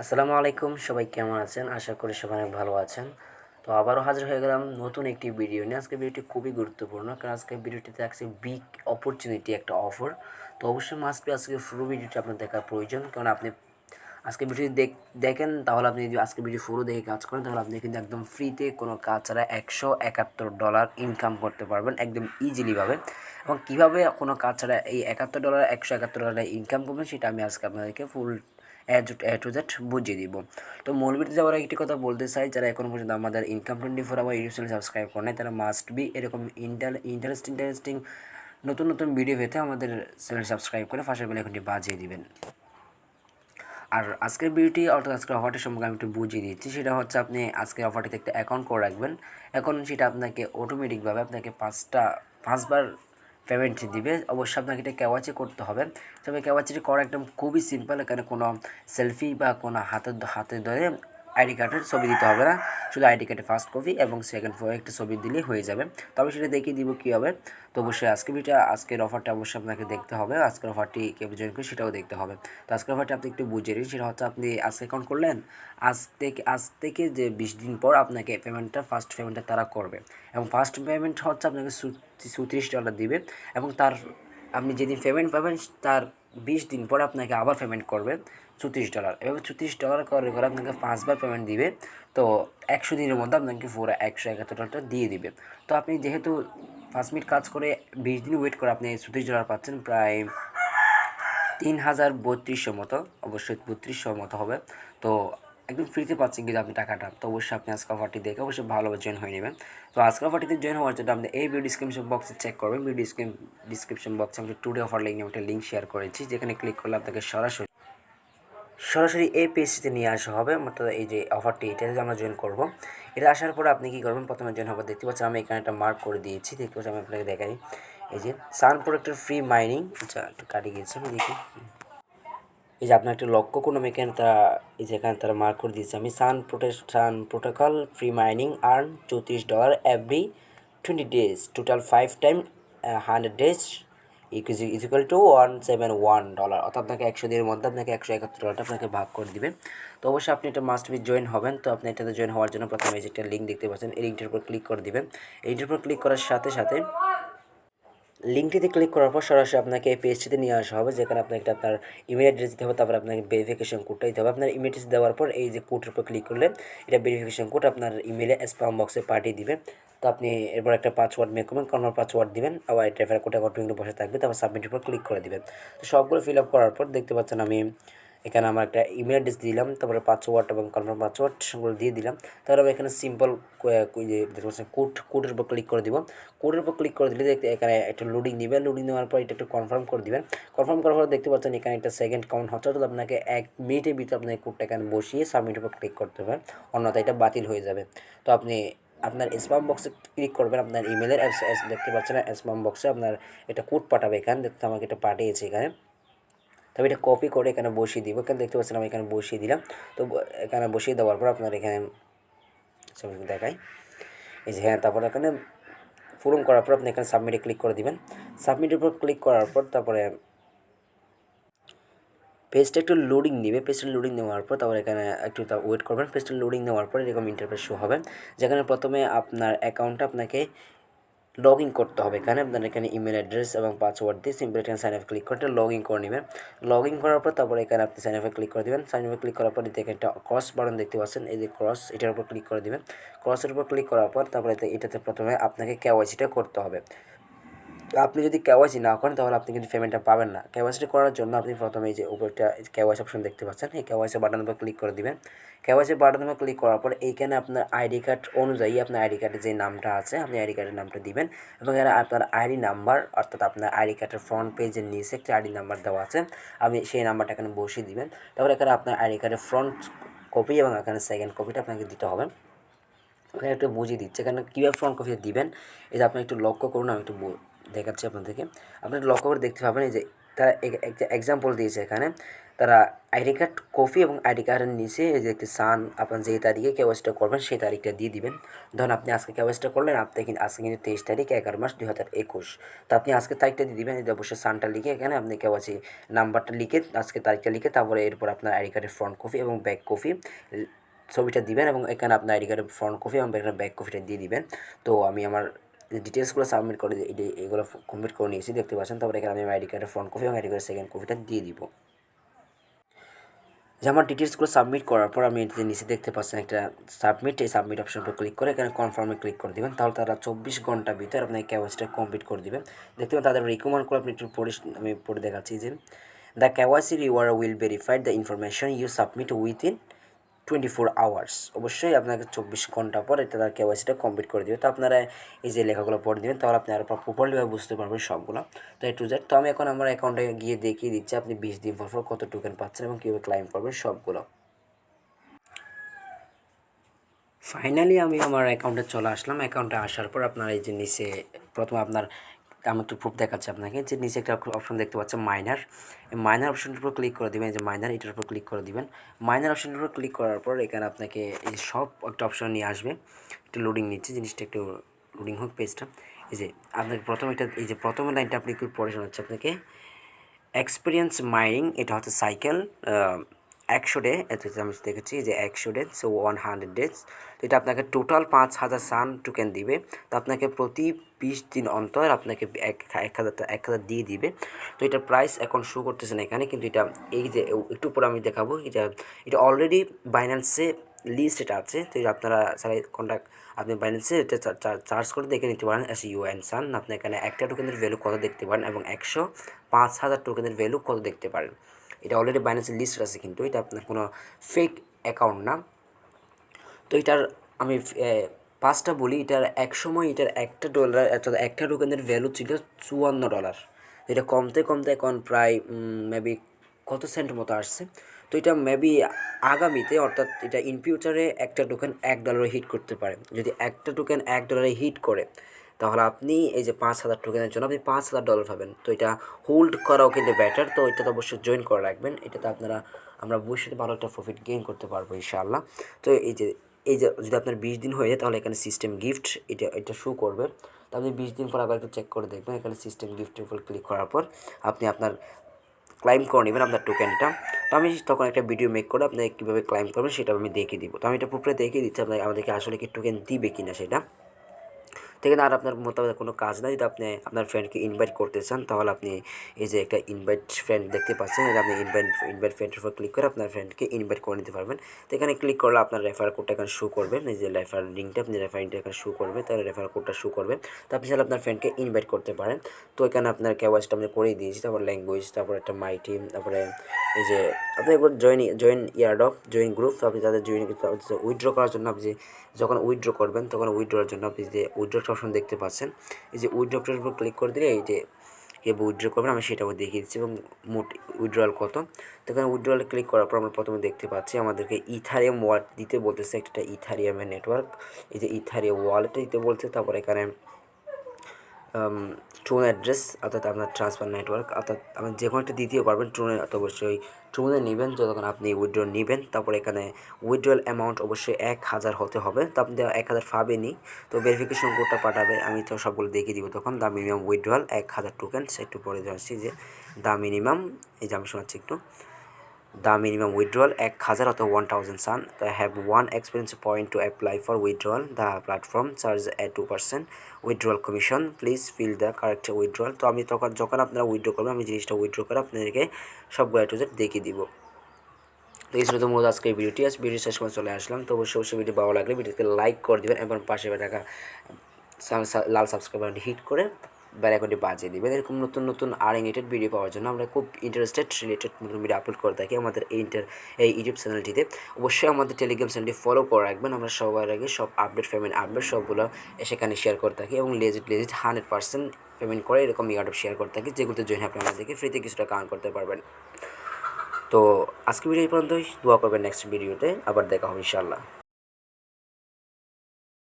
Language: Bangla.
আসসালামু আলাইকুম, সবাই কেমন আছেন? আশা করি সবাই অনেক ভালো আছেন। তো আবারও হাজির হয়ে গেলাম নতুন একটি ভিডিও নিয়ে। আজকের ভিডিওটি খুবই গুরুত্বপূর্ণ, কারণ আজকের ভিডিওটিতে থাকছে বিগ অপরচুনিটি, একটা অফার। তো অবশ্যই মাস্ট বি আজকে পুরো ভিডিওটি আপনার দেখা প্রয়োজন, কারণ আপনি আজকের ভিডিওটি দেখেন, তাহলে আপনি যদি আজকের ভিডিও পুরো দেখে কাজ করেন, তাহলে আপনি কিন্তু একদম ফ্রিতে কোনো কাজ ছাড়া $171 ইনকাম করতে পারবেন একদম ইজিলিভাবে। এবং কীভাবে কোনো কাজ ছাড়া এই $71 $171 ইনকাম করবেন, সেটা আমি আজকে আপনাদেরকে ফুল এ টু জেড বুঝিয়ে দিব। তো মূল ভিডিওতে যাওয়ার একটি কথা বলতে চাই, যারা এখনও পর্যন্ত আমাদের income 24 our YouTube channel subscribe করে নাই, তারা মাস্ট বি এরকম ইন্টারেস্টিং নতুন নতুন ভিডিও পেতে আমাদের চ্যানেল সাবস্ক্রাইব করে পাশের বেল আইকনটি বাজিয়ে দিবেন। আর আজকের ভিডিওটি অর্থাৎ আজকের অফারটি সম্পর্কে আমি একটু বুঝিয়ে দিচ্ছি। সেটা হচ্ছে, আপনি আজকের অফারটিতে একটা অ্যাকাউন্ট করে রাখবেন। এখন সেটা আপনাকে অটোমেটিকভাবে আপনাকে পাঁচবার পেমেন্ট দিবে। অবশ্যই আপনাকে এটা কেওয়াইসি করতে হবে। তবে কেওয়াইসিটি করা একদম খুবই সিম্পল। এখানে কোনো সেলফি বা কোনো হাতে ধরে আইডি কার্ডের ছবি দিতে হবে না। শুধু আইডি কার্ডের ফার্স্ট কপি এবং সেকেন্ড কপি একটা ছবি দিলেই হয়ে যাবে। তবে সেটা দেখিয়ে দিব কীভাবে। তো অবশ্যই আজকের অফারটা অবশ্যই আপনাকে দেখতে হবে। আজকের অফারটি কীভাবে জয়েন করে সেটাও দেখতে হবে। তো আজকের অফারটা আপনি একটু বুঝিয়ে দিন। সেটা হচ্ছে, আপনি আজকে অ্যাকাউন্ট করলেন, আজ থেকে যে 20 দিন পর আপনাকে ফার্স্ট পেমেন্টটা তারা করবে। এবং ফার্স্ট পেমেন্ট হচ্ছে আপনাকে $34 দিবে। এবং আপনি যেদিন পেমেন্ট পাবেন তার 20 দিন পর আপনাকে আবার পেমেন্ট করবে $34। এভাবে $34 করে আপনাকে 5বার পেমেন্ট দিবে। তো 100 দিনের মধ্যে আপনাকে পুরো $171 দিয়ে দিবে। তো আপনি যেহেতু 5 মিনিট কাজ করে 20 দিন ওয়েট করে আপনি $34 পাচ্ছেন, প্রায় 3032 মতো, অবশ্যই 3200 মতো হবে। তো একদম ফ্রিতে পাচ্ছেন কিন্তু আপনি টাকাটা। তো অবশ্যই আপনি আজকে অফারটি দেখে অবশ্যই ভালোভাবে জয়েন হয়ে নেবেন। তো আজকে অফারটিতে জয়েন হওয়ার জন্য আপনি এই ভিডিও ডিসক্রিপশন বক্সে চেক করবেন। ডিসক্রিপশন বক্সে আমি টুডে অফার লিঙ্ক একটা লিঙ্ক শেয়ার করেছি, যেখানে ক্লিক করলে আপনাকে সরাসরি এই পেজটিতে নিয়ে আসা হবে। অর্থাৎ এই যে অফারটি, এটাতে আমরা জয়েন করব। এটা আসার পরে আপনি কী করবেন, প্রথমে জয়েন হবে। দেখতে পাচ্ছেন আমি এখানে একটা মার্ক করে দিয়েছি, দেখতে পাচ্ছি, আমি আপনাকে দেখাই। এই যে সান প্রোডাক্টের ফ্রি মাইনিং, আচ্ছা একটু কাটি গিয়েছে, আমি দেখি। এই যে আপনার একটু লক্ষ্য করুন, আমি এখানে এই যে এখানে তারা মার্ক করে দিয়েছে। আমি sun protocol free mining earn $34 every 20 days, total 5 time 100 days equal to $171। অর্থাৎ আপনাকে 100 দিনের মধ্যে আপনাকে $171 আপনাকে ভাগ করে দিবে। তো অবশ্যই আপনি এটা মাস্ট বি জয়েন হবেন। তো আপনি এটাতে জয়েন হওয়ার জন্য প্রথমে এই যে একটা লিঙ্ক দেখতে পাচ্ছেন, এই লিঙ্কটার উপর ক্লিক করে দিবেন। এই লিঙ্কটার উপর ক্লিক করার সাথে সাথে লিঙ্কটিতে ক্লিক করার পর সরাসরি আপনাকে এই পেজটিতে নিয়ে আসা হবে, যেখানে আপনাকে আপনার ইমেল অ্যাড্রেস দিতে হবে। তারপর আপনাকে ভেরিফিকেশন কোডটা দিতে হবে। আপনার ইমেল অ্যাড্রেস দেওয়ার পর এই যে কোডের উপর ক্লিক করলে এটা ভেরিফিকেশন কোড আপনার ইমেলে স্প্যাম বক্সে পাঠিয়ে দিবে। তো আপনি এরপর একটা পাসওয়ার্ড মেক করবেন, কনফার্ম পাসওয়ার্ড দিবেন, আবার এটা কোডটা অটোমেটিক বসে থাকবে। তারপর সাবমিটের উপর ক্লিক করে দিবেন। তো সবগুলো ফিল আপ করার পর দেখতে পাচ্ছেন আমি এখানে আমার একটা ইমেল অ্যাড্রেস দিলাম, তারপরে পাসওয়ার্ড এবং কনফার্ম পাসওয়ার্ড সেগুলো দিয়ে দিলাম। তারপরে আমি এখানে সিম্পল যে দেখতে পাচ্ছেন কোডের উপর ক্লিক করে দিব। কোডের উপর ক্লিক করে দিলে দেখতে এখানে একটা লোডিং নেবে। লোডিং নেওয়ার পর এটা একটু কনফার্ম করে দিবেন। কনফার্ম করার পর দেখতে পাচ্ছেন এখানে একটা সেকেন্ড কাউন্ট হচ্ছে, অর্থাৎ আপনাকে 1 মিনিটের ভিতরে আপনাকে কোডটা এখানে বসিয়ে সাবমিটের উপর ক্লিক করতে হবে, অন্যথায় এটা বাতিল হয়ে যাবে। তো আপনি আপনার স্প্যাম বক্সে ক্লিক করবেন, আপনার ইমেলের দেখতে পাচ্ছেন স্প্যাম বক্সে আপনার একটা কোড পাঠাবে। এখানে দেখতে আমাকে এটা পাঠিয়েছে এখানে। তবে এটা কপি করে এখানে বসিয়ে দিব। এখানে দেখতে পাচ্ছেন আমি এখানে বসিয়ে দিলাম। তো এখানে বসিয়ে দেওয়ার পর আপনার এখানে দেখাই, এই যে হ্যাঁ, তারপর এখানে পূরণ করার পর আপনি এখানে সাবমিটে ক্লিক করে দিবেন। সাবমিটের উপর ক্লিক করার পর তারপরে পেজটা একটু লোডিং নেবে। পেজটা লোডিং নেওয়ার পর তারপর এখানে একটু ওয়েট করবেন। পেজটা লোডিং নেওয়ার পর এরকম ইন্টারফেস শো হবে, যেখানে প্রথমে আপনার অ্যাকাউন্টটা আপনাকে লগ ইন করতে হবে। আপনার এখানে ইমেল অ্যাড্রেস এবং পাসওয়ার্ড দিয়ে সিম্পল এখানে সাইন আপ ক্লিক করতে লগ ইন করে নেবেন। লগ ইন করার পর তারপরে এখানে আপনি সাইন আপে ক্লিক করে দেবেন। সাইন আপে ক্লিক করার পর এখানে একটা ক্রস বাটন দেখতে পাচ্ছেন, এই যে ক্রস, এটার উপর ক্লিক করে দেবেন। ক্রসের উপর ক্লিক করার পর তারপরে এটাতে প্রথমে আপনাকে কেওয়াইসিটা করতে হবে। আপনি যদি কেওয়াইসি না করেন তাহলে আপনি কিন্তু পেমেন্টটা পাবেন না। কেওয়াইসি করার জন্য আপনি প্রথমে এই যে উপরটা কেওয়াইসি অপশন দেখতে পাচ্ছেন, এই কেওয়াইসি বাটনের উপর ক্লিক করে দিবেন। কেওয়াইসি বাটনের উপর ক্লিক করার পর এইখানে আপনার আইডি কার্ড অনুযায়ী আপনার আইডি কার্ডের যে নামটা আছে আপনি আইডি কার্ডের নামটা দিবেন। এবং এখানে আপনার আইডি নাম্বার, অর্থাৎ আপনার আইডি কার্ডের ফ্রন্ট পেজের নিচে একটা আইডি নাম্বার দেওয়া আছে, আপনি সেই নাম্বারটা এখানে বসিয়ে দিবেন। তারপর এখানে আপনার আইডি কার্ডের ফ্রন্ট কপি এবং এখানে সেকেন্ড কপিটা আপনাকে দিতে হবে। ওখানে একটু বুঝিয়ে দিচ্ছে এখানে কীভাবে ফ্রন্ট কপি দিবেন। এই যে আপনি একটু লক্ষ্য করুন, আমি একটু দেখাচ্ছি আপনাদেরকে। আপনি লক্ষ্য করে দেখতে পাবেন এই যে তারা একটা এক্সাম্পল দিয়েছে এখানে। তারা আইডি কার্ড কপি এবং আইডি কার্ডের নিচে এই যে একটি সান আপনার যেই তারিখে কেওয়াইসিটা করবেন সেই তারিখটা দিয়ে দিবেন। ধরুন আপনি আজকে কেওয়াইসিটা করলেন, আপনি কিন্তু আজকে কিন্তু 23 তারিখ 11 মাস 2021, তো আপনি আজকে তারিখটা দিয়ে দিবেন। এই অবশ্যই সানটা লিখে এখানে আপনি কেওয়াইসি নাম্বারটা লিখে আজকে তারিখটা লিখে তারপরে এরপর আপনার আইডি কার্ডের ফ্রন্ট কপি এবং ব্যাক কপি ছবিটা দিবেন এবং এখানে আপনার আইডি কার্ডের ফ্রন্ট কপি এবং এখানে ব্যাক কপিটা দিয়ে দিবেন। তো আমি আমার ডিটেলসগুলো সাবমিট করে এগুলো কমপ্লিট করে নিয়েছি, দেখতে পাচ্ছেন। তারপরে এখানে আমি আইডি কার্ডের ফ্রন্ট কপি এবং আইডি কার্ডের সেকেন্ড কপিটা দিয়ে দিব। যে আমার ডিটেলসগুলো সাবমিট করার পর আমি এটিতে নিচে দেখতে পাচ্ছেন একটা সাবমিট, এই সাবমিট অপশনটা ক্লিক করে এখানে কনফার্মে ক্লিক করে দেবেন। তাহলে তারা 24 ঘন্টার ভিতরে আপনার কেওয়াইসিটা কমপ্লিট করে দেবেন। দেখতে পাবেন তাদের রিকমেন্ড করে আপনি একটু আমি পড়ে দেখাচ্ছি যে the KYC reward will verified the information you submit within 24 hours. অবশ্যই আপনাকে 24 ঘন্টা পর এটা তার কেওয়াইসিটা কমপ্লিট করে দেবে। তো আপনারা এই যে লেখাগুলো পড়ে দেবেন, তাহলে আপনি আরও প্রপারলিভাবে বুঝতে পারবেন সবগুলো। তো এ টু জেড। তো আমি এখন আমার অ্যাকাউন্টে গিয়ে দেখিয়ে দিচ্ছি আপনি 20 দিন পর কত টোকেন পাচ্ছেন এবং কীভাবে ক্লাইম করবেন সবগুলো। ফাইনালি আমি আমার অ্যাকাউন্টে চলে আসলাম। অ্যাকাউন্টে আসার পর আপনার এই যে নিচে প্রথমে আপনার আমি একটু প্রুফ দেখাচ্ছি আপনাকে, যে নিচে একটা অপশন দেখতে পাচ্ছেন মাইনার। এই মাইনার অপশনটার উপর ক্লিক করে দেবেন, যে মাইনার এটার উপর ক্লিক করে দিবেন। মাইনার অপশনটার উপর ক্লিক করার পর এখানে আপনাকে এই সব একটা অপশন নিয়ে আসবে। একটু লোডিং নিচ্ছে, জিনিসটা একটু লোডিং হোক পেজটা। এই যে আপনাকে প্রথমে এটা এই যে প্রথম লাইনটা আপনি একটু পড়ে শোনাচ্ছে আপনাকে, এক্সপিরিয়েন্স মাইনিং, এটা হচ্ছে সাইকেল 100 ডে, এতে আমি দেখেছি যে 100 ডে, সো 100 ডেজ। তো এটা আপনাকে টোটাল 5000 সান টোকেন দিবে। তো আপনাকে প্রতি 20 দিন অন্তর আপনাকে 1000 দিয়ে দিবে। তো এটার প্রাইস এখন শো করতেছে না এখানে, কিন্তু এটা এই যে একটু পরে আমি দেখাবো। এটা অলরেডি বাইন্যান্সে লিস্ট এটা আছে। তো আপনারা সারা কন্ট্যাক্ট আপনি বাইন্যান্সে এটা চার্জ করে দেখে নিতে পারেন এস ইউ এন সান। আপনি এখানে একটা টোকেনের ভ্যালু কত দেখতে পারেন এবং 105,000 টোকেনের ভ্যালু কত দেখতে পারেন। এটা অলরেডি বাইন্যান্সের লিস্ট আছে, কিন্তু এটা আপনার কোনো ফেক অ্যাকাউন্ট না। তো এটার আমি পাঁচটা বলি, এটার এক সময় এটার $1 অর্থাৎ একটা টোকেনের ভ্যালু ছিল $54। এটা কমতে কমতে এখন প্রায় মেবি কত সেন্ট মতো আসছে। তো এটা মেবি আগামীতে অর্থাৎ এটা ইন ফিউচারে একটা টোকেন $1 হিট করতে পারে। যদি একটা টোকেন $1 হিট করে তাহলে আপনি এই যে 5000 টোকেনের জন্য আপনি $5000 পাবেন। তো এটা হোল্ড করাও কিন্তু বেটার। তো এটা তো অবশ্যই জয়েন করে রাখবেন। এটাতে আমরা ভবিষ্যতে ভালো একটা প্রফিট গেইন করতে পারবো ইনশাআল্লাহ। তো এই যে যদি আপনার 20 দিন হয়ে যায় তাহলে এখানে সিস্টেম গিফট এটা শো করবে। তো আপনি 20 দিন পর আবার একটু চেক করে দেখবেন। এখানে সিস্টেম গিফটের উপর ক্লিক করার পর আপনি আপনার ক্লাইম করে নেবেন আপনার টোকেনটা। তো আমি তখন একটা ভিডিও মেক করে আপনাকে কীভাবে ক্লাইম করবেন সেটা আমি দেখিয়ে দিব। তো আমি এটা পুরো দেখিয়ে দিচ্ছি আপনাকে আমাদেরকে আসলে কি টোকেন দিবে কিনা সেটা। থেকে আর আপনার মোতাবেক কোনো কাজ নাই। যদি আপনি আপনার ফ্রেন্ডকে ইনভাইট করতে চান তাহলে আপনি এই যে একটা ইনভাইট ফ্রেন্ড দেখতে পাচ্ছেন, এটা আপনি ইনভাইট ফ্রেন্ডের উপর ক্লিক করে আপনার ফ্রেন্ডকে ইনভাইট করে নিতে পারবেন। তো এখানে ক্লিক করলে আপনার রেফার কোডটা এখানে শো করবে। এই যে রেফার লিঙ্কটা আপনি রেফার লিঙ্কটা এখানে শো করবে, তাহলে রেফার কোডটা শো করবে। তো আপনি চাইলে আপনার ফ্রেন্ডকে ইনভাইট করতে পারেন। তো এখানে আপনার কেওয়াইসিটা আমি করেই দিয়েছি, তারপর ল্যাঙ্গুয়েজ, তারপর একটা মাই টিম, তারপরে এই যে আপনি একবার জয়েন এয়ারড্রপ, জয়েন গ্রুপ। তো আপনি তাদের উইথড্র করার জন্য আপনি যখন উইথড্র করবেন তখন উইথড্রর জন্য আপনি যে উইথড্র অপশন দেখতে পাচ্ছেন, এই যে উইথড্রপটার উপর ক্লিক করে দিলে এই যে কীভাবে উইথড্র করবেন আমি সেটাও দেখিয়ে দিচ্ছি এবং মোট উইথড্রয়াল কত। তো এখানে উইথড্রয়ালে ক্লিক করার পর আমরা প্রথমে দেখতে পাচ্ছি আমাদেরকে ইথারিয়াম ওয়ালেট দিতে বলতেছে, একটা ইথারিয়ামের নেটওয়ার্ক, এই যে ইথারিয়াম ওয়ালেটটা দিতে বলছে। তারপর এখানে ট্রুন অ্যাড্রেস অর্থাৎ আপনার ট্রান্সফার নেটওয়ার্ক, অর্থাৎ আপনি যে কোনো একটা দিতেও পারবেন। ট্রুনে তো অবশ্যই ট্রুনে নেবেন যতক্ষণ আপনি উইথড্র নেবেন। তারপর এখানে উইথড্রয়াল অ্যামাউন্ট অবশ্যই 1000 হতে হবে। তো আপনি 1000 পাবেনই, তো ভেরিফিকেশন কোডটা পাঠাবে, আমি তো সবগুলো দেখিয়ে দিব তখন। দ্য মিনিমাম উইথড্রয়াল 1000 টোকেন, একটু পরে যাচ্ছি যে দ্য মিনিমাম, এই যে আমি শোনাচ্ছি একটু, the minimum withdrawal 1000 অথবা 1000 সান। তো have one experience point to apply for withdrawal. The platform charges a 2% withdrawal commission. Please fill the correct withdrawal. তো আমি যখন আপনারা উইথড্র করবেন আমি জিনিসটা উইথড্র করে আপনাদেরকে সবগুলো টু জেড দেখিয়ে দিব। তো এই ছিল তো মূলত আজকে ভিডিওটি। ভিডিও শেষ সময় চলে আসলাম। তো অবশ্যই ভিডিও ভালো লাগলে ভিডিওকে লাইক করে দেবেন এবং পাশে থাকা লাল সাবস্ক্রাইব বাটনটি হিট করে বেল আইকনটি বাজিয়ে দেবেন। এরকম নতুন নতুন রিলেটেড ভিডিও পাওয়ার জন্য আমরা খুব রিলেটেড নতুন ভিডিও আপলোড করে থাকি আমাদের এই ইউটিউব চ্যানেলটিতে। অবশ্যই আমাদের টেলিগ্রাম চ্যানেলটি ফলো করে রাখবেন। আমরা সবার আগে সব পেমেন্ট আপডেট সবগুলো সেখানে শেয়ার করে থাকি এবং লেজিট 100% পেমেন্ট করে এরকম ইয়ারড্রপ শেয়ার করে থাকি, যেগুলোতে জয়েন আপনি আমাদেরকে ফ্রিতে কিছুটা কার্ন করতে পারবেন। তো আজকে ভিডিও এই পর্যন্তই। দোয়া করবেন নেক্সট ভিডিওতে আবার দেখা হবে ইনশাআল্লাহ।